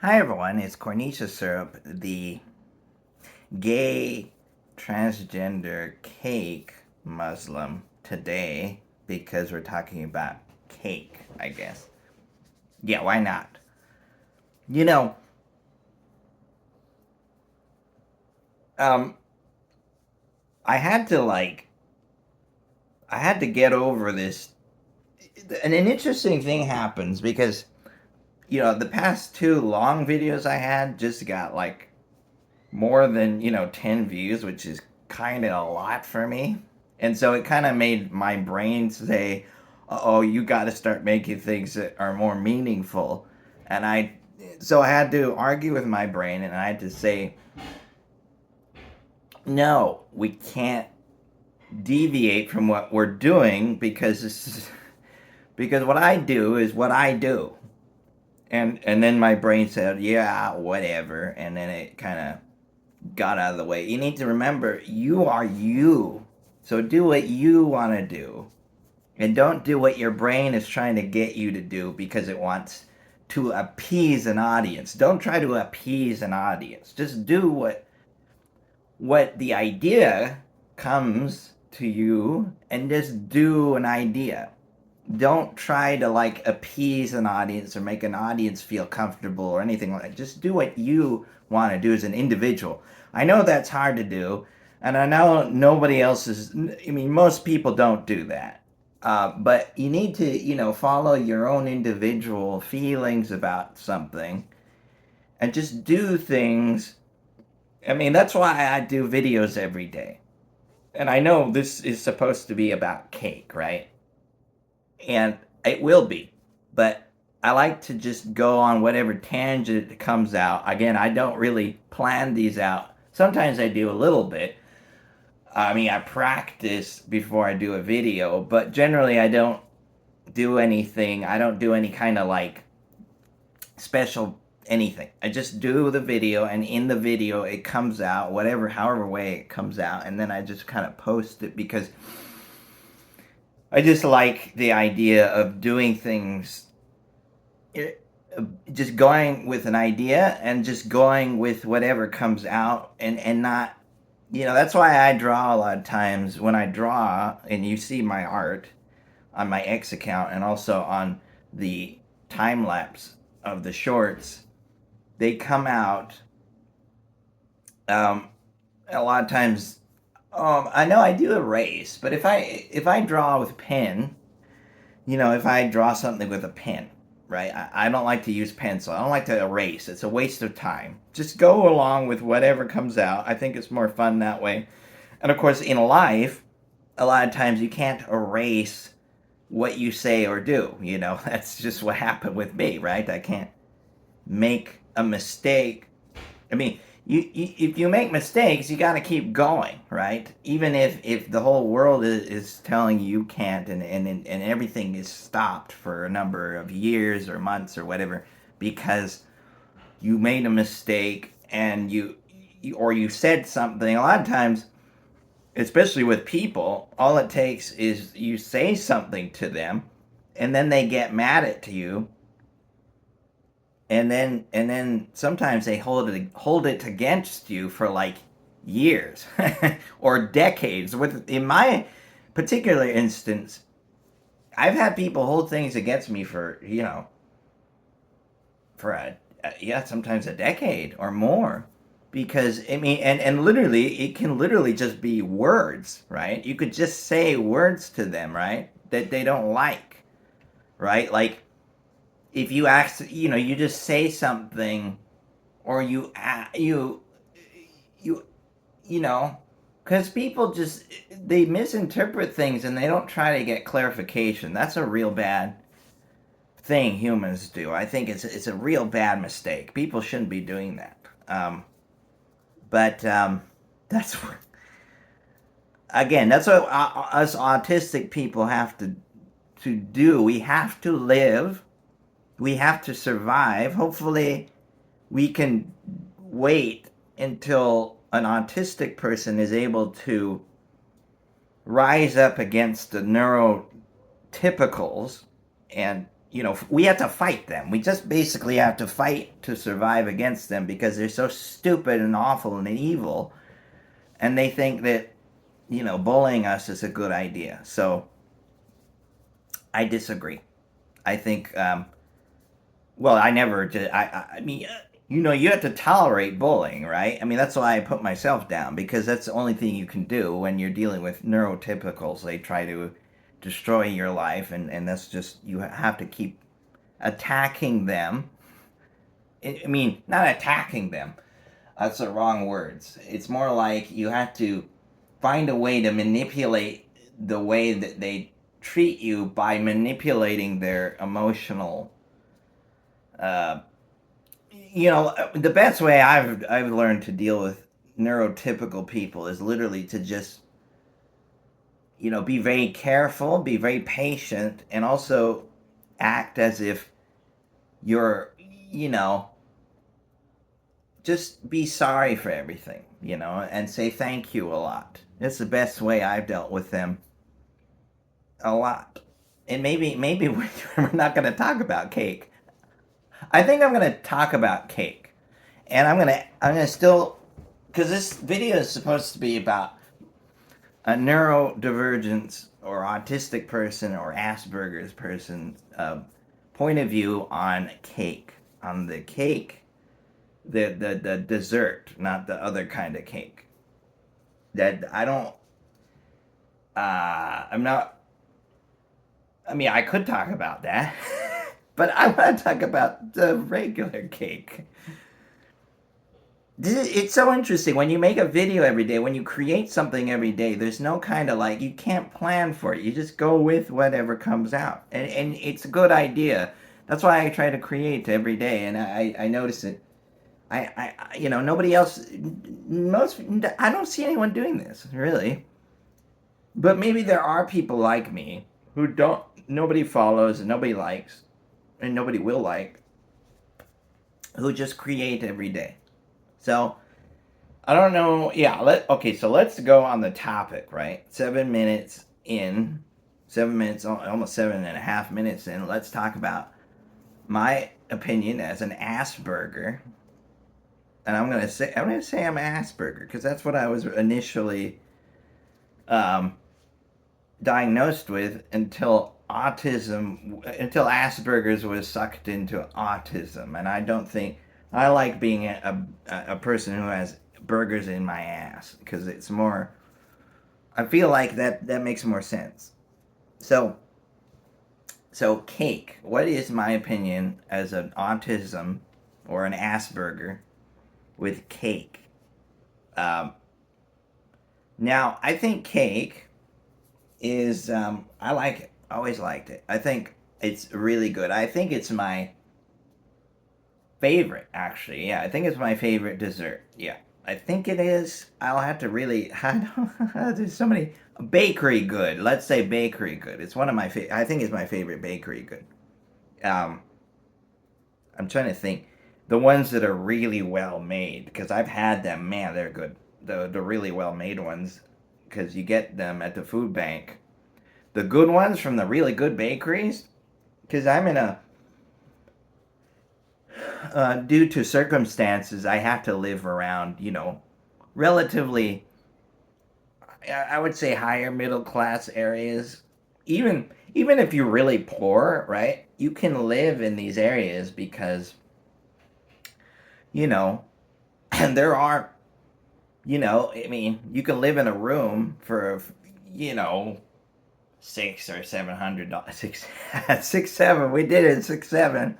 Hi everyone, it's Cornisha Syrup, the gay transgender cake Muslim today because we're talking about cake, I guess. Yeah, why not? You know, um, I had to I had to get over this. And an interesting thing happens because, the past two long videos I had just got more than 10 views, which is kind of a lot for me. And so it kind of made my brain say, oh, you got to start making things that are more meaningful. And I had to argue with my brain, and I had to say, no, we can't deviate from what we're doing because because what I do is what I do. And then my brain said, yeah, whatever. And then it kind of got out of the way. You need to remember, you are you. So do what you want to do. And don't do what your brain is trying to get you to do because it wants to appease an audience. Don't try to appease an audience. Just do what the idea comes to you, and just do an idea. Don't try to appease an audience or make an audience feel comfortable or anything like that. Just do what you want to do as an individual. I know that's hard to do, and I know nobody else is. I mean, most people don't do that. But you need to, follow your own individual feelings about something and just do things. I mean, that's why I do videos every day. And I know this is supposed to be about cake, right? And it will be, but I like to just go on whatever tangent comes out. Again, I don't really plan these out. Sometimes I do a little bit. I mean, I practice before I do a video, but generally I don't do anything. I don't do any kind of special anything. I just do the video, and in the video it comes out however way it comes out, and then I just kind of post it because I just like the idea of doing things, just going with an idea and just going with whatever comes out, and not, that's why I draw a lot of times. When I draw, and you see my art on my X account and also on the time lapse of the shorts, they come out um, a lot of times. I know I do erase, but if I draw with pen, if I draw something with a pen, right? I don't like to use pencil. I don't like to erase. It's a waste of time. Just go along with whatever comes out. I think it's more fun that way. And of course, in life, a lot of times you can't erase what you say or do. That's just what happened with me, right? I can't make a mistake. I mean, if you make mistakes, you got to keep going, right? Even if the whole world is telling you can't, and everything is stopped for a number of years or months or whatever because you made a mistake, and you said something. A lot of times, especially with people, all it takes is you say something to them, and then they get mad at you, and then sometimes they hold it against you for years or decades. With In my particular instance, I've had people hold things against me for yeah, sometimes a decade or more, because I mean, and literally it can literally just be words, right? You could just say words to them, right, that they don't like, right? Like, if you ask, you just say something, or you you know because people just, they misinterpret things, and they don't try to get clarification. That's a real bad thing humans do. I think it's a real bad mistake. People shouldn't be doing that. But that's again, that's what us autistic people have to do. We have to live. We have to survive. Hopefully, we can wait until an autistic person is able to rise up against the neurotypicals and we have to fight them. We just basically have to fight to survive against them because they're so stupid and awful and evil, and they think that bullying us is a good idea. So I disagree. I think, well, I never did. I mean, you have to tolerate bullying, right? I mean, that's why I put myself down, because that's the only thing you can do when you're dealing with neurotypicals. They try to destroy your life, and that's just, you have to keep attacking them. I mean, not attacking them. That's the wrong words. It's more like you have to find a way to manipulate the way that they treat you by manipulating their emotional. Uh, the best way I've learned to deal with neurotypical people is literally to just be very careful, be very patient, and also act as if you're just be sorry for everything, and say thank you a lot. That's the best way I've dealt with them a lot. And maybe we're not going to talk about cake. I think I'm going to talk about cake. And I'm going to still, because this video is supposed to be about a neurodivergence or autistic person or Asperger's person point of view on cake, on the cake, the dessert, not the other kind of cake. That I don't. I'm not. I mean, I could talk about that, but I want to talk about the regular cake. It's so interesting when you make a video every day, when you create something every day. There's no kind of like, you can't plan for it. You just go with whatever comes out, and it's a good idea. That's why I try to create every day, and I notice it. Nobody else, I don't see anyone doing this, really. But maybe there are people like me who nobody follows and nobody likes, and nobody will like, who just create every day. So, I don't know, okay, so let's go on the topic, right? 7 minutes in, 7 minutes, almost 7.5 minutes in, let's talk about my opinion as an Assburger. And I'm gonna say I'm Asperger, because that's what I was initially diagnosed with until Asperger's was sucked into autism. And I don't think I like being a person who has burgers in my ass, because it's more. I feel like that makes more sense. So cake. What is my opinion as an autism or an Asperger with cake? Now, I think cake is, I like it. Always liked it. I think it's really good. I think it's my favorite, actually. Yeah, I think it's my favorite dessert. Yeah, I think it is. I'll have to really, there's so many. Bakery good. Let's say bakery good. It's one of my favorite. I think it's my favorite bakery good. I'm trying to think. The ones that are really well made, because I've had them, man, they're good. The really well made ones, because you get them at the food bank. The good ones from the really good bakeries, because I'm in a, due to circumstances, I have to live around, relatively, I would say, higher middle class areas. Even if you're really poor, right? You can live in these areas because, and there are, I mean, you can live in a room for, $600 or $700, six, seven. We did it, $6 or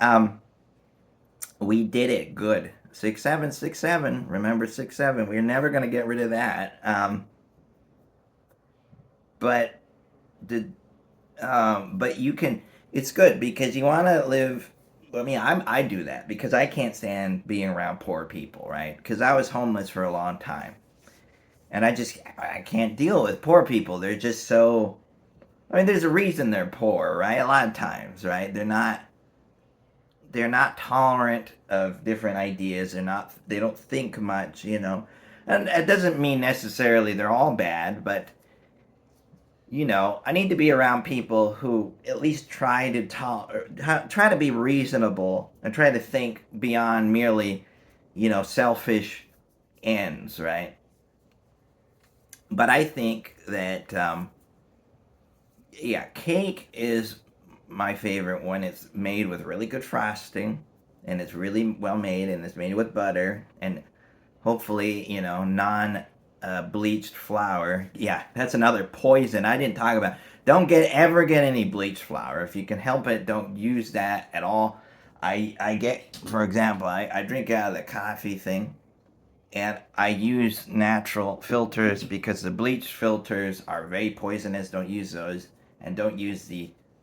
$700. We did it good. 6 7 6 7. Remember 6 7. We're never gonna get rid of that. But you can. It's good because you want to live. I mean, I do that because I can't stand being around poor people, right? Because I was homeless for a long time, and I can't deal with poor people. They're just so. I mean, there's a reason they're poor, right? A lot of times, right? They're not tolerant of different ideas. They don't think much, And it doesn't mean necessarily they're all bad, but I need to be around people who at least try to be reasonable and try to think beyond merely, selfish ends, right? But I think that, yeah, cake is my favorite when it's made with really good frosting and it's really well made and it's made with butter and hopefully, non bleached flour. Yeah, that's another poison I didn't talk about. Don't ever get any bleached flour. If you can help it, don't use that at all. I get, for example, I drink out of the coffee thing and I use natural filters because the bleach filters are very poisonous. Don't use those, and don't use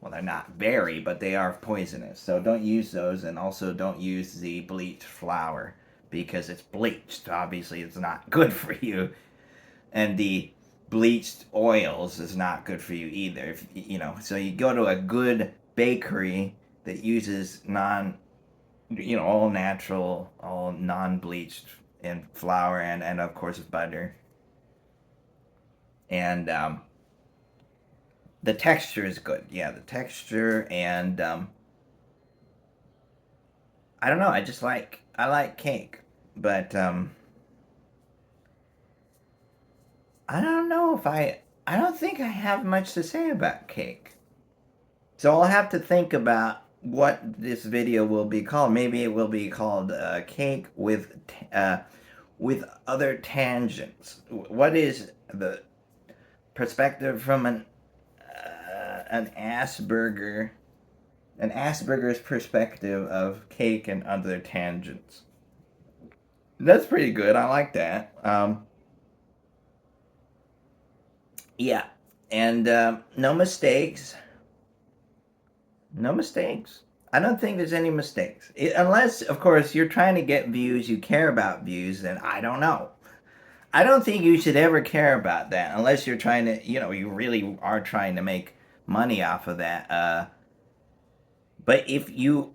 well, they're not very, but they are poisonous. So don't use those, and also don't use the bleached flour because it's bleached. Obviously, it's not good for you, and the bleached oils is not good for you either. So you go to a good bakery that uses all natural, all non-bleached, and flour and of course butter. And the texture is good. Yeah, the texture and I don't know. I like cake, but I don't know if I don't think I have much to say about cake. So I'll have to think about what this video will be called. Maybe it will be called "Cake with Other Tangents." What is the perspective from an Asperger's perspective of cake and other tangents? That's pretty good. I like that. Yeah, and no mistakes. No mistakes. I don't think there's any mistakes. Unless, of course, you're trying to get views, you care about views, then I don't know. I don't think you should ever care about that unless you're trying to, you really are trying to make money off of that. But if you,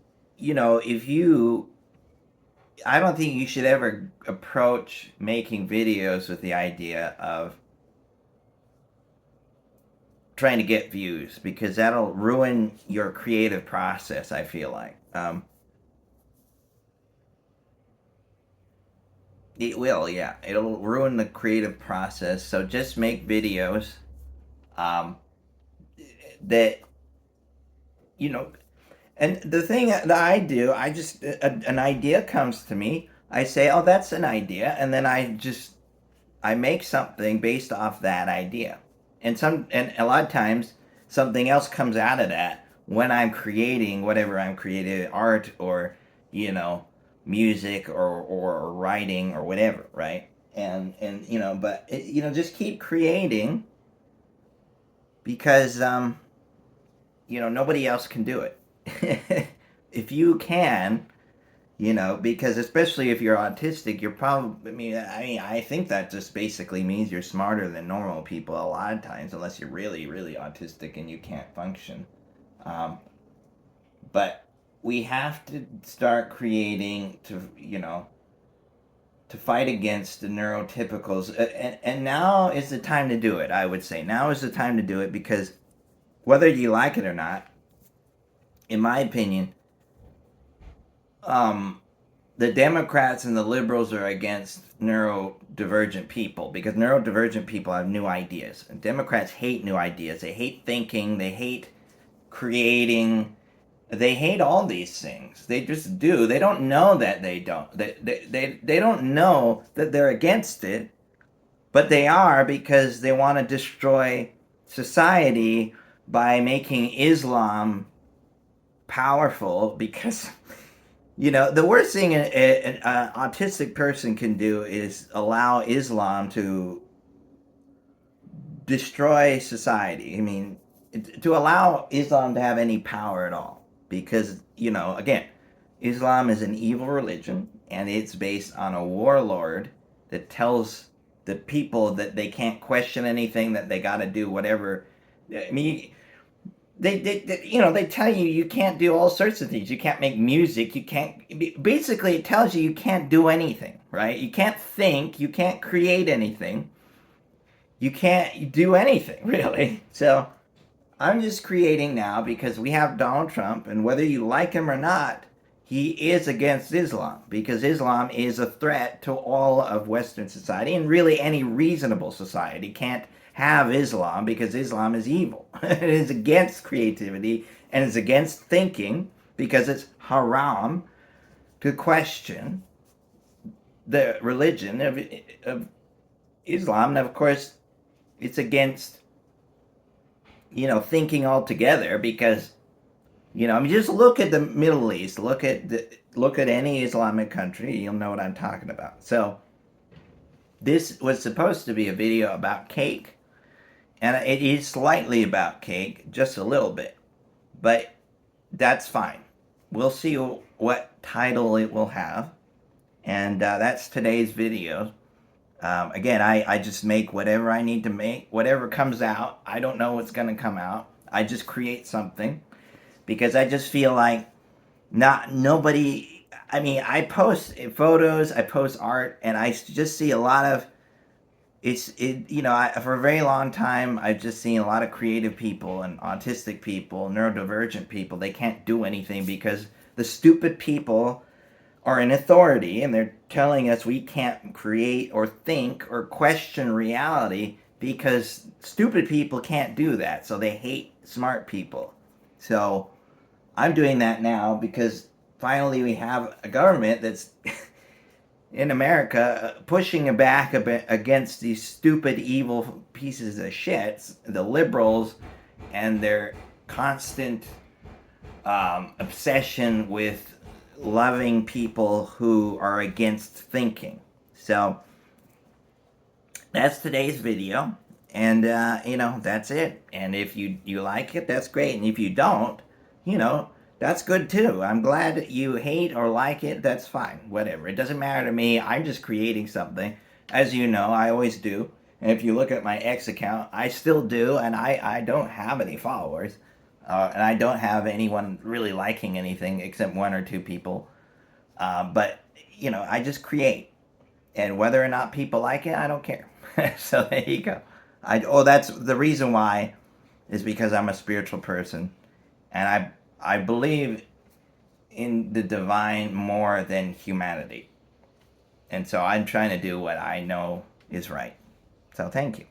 I don't think you should ever approach making videos with the idea of trying to get views because that'll ruin your creative process. I feel like it will. Yeah, it'll ruin the creative process. So just make videos um, that you know. And the thing that I do, an idea comes to me. I say, "Oh, that's an idea," and then I make something based off that idea. And a lot of times something else comes out of that when I'm creating whatever I'm creating, art or you know music or writing or whatever, right? And but just keep creating because nobody else can do it. If you can, because especially if you're autistic, you're probably, I think that just basically means you're smarter than normal people a lot of times, unless you're really, really autistic and you can't function. Um, but we have to start creating to fight against the neurotypicals. And now is the time to do it, I would say. Now is the time to do it because whether you like it or not, in my opinion, um, the Democrats and the liberals are against neurodivergent people because neurodivergent people have new ideas. And Democrats hate new ideas. They hate thinking. They hate creating. They hate all these things. They just do. They don't know that they don't. They don't know that they're against it, but they are because they want to destroy society by making Islam powerful because the worst thing an autistic person can do is allow Islam to destroy society. I mean, to allow Islam to have any power at all. Because, again, Islam is an evil religion and it's based on a warlord that tells the people that they can't question anything, that they got to do whatever. I mean, they tell you can't do all sorts of things. You can't make music. You can't. Basically, it tells you can't do anything, right? You can't think. You can't create anything. you can't do anything really. So I'm just creating now because we have Donald Trump, and whether you like him or not, he is against Islam because Islam is a threat to all of Western society, and really any reasonable society can't have Islam because Islam is evil. It is against creativity and it's against thinking because it's haram to question the religion of Islam. And of course, it's against, thinking altogether because, I mean, just look at the Middle East, look at any Islamic country, you'll know what I'm talking about. So this was supposed to be a video about cake, and it is slightly about cake, just a little bit, but that's fine. We'll see what title it will have, and that's today's video. Again, I just make whatever I need to make, whatever comes out. I don't know what's going to come out. I just create something because I just feel like nobody. I mean, I post photos, I post art, and I just see a lot of for a very long time I've just seen a lot of creative people and autistic people, neurodivergent people. They can't do anything because the stupid people are in authority and they're telling us we can't create or think or question reality because stupid people can't do that. So they hate smart people. So I'm doing that now because finally we have a government that's in America pushing back against these stupid, evil pieces of shit, the liberals, and their constant obsession with loving people who are against thinking. So that's today's video, and that's it. And if you like it, that's great, and if you don't, that's good too. I'm glad that you hate or like it. That's fine. Whatever. It doesn't matter to me. I'm just creating something. As you know, I always do. And if you look at my X account, I still do, and I don't have any followers. And I don't have anyone really liking anything except one or two people. But, I just create. And whether or not people like it, I don't care. So there you go. That's the reason why is because I'm a spiritual person. And I believe in the divine more than humanity. And so I'm trying to do what I know is right. So thank you.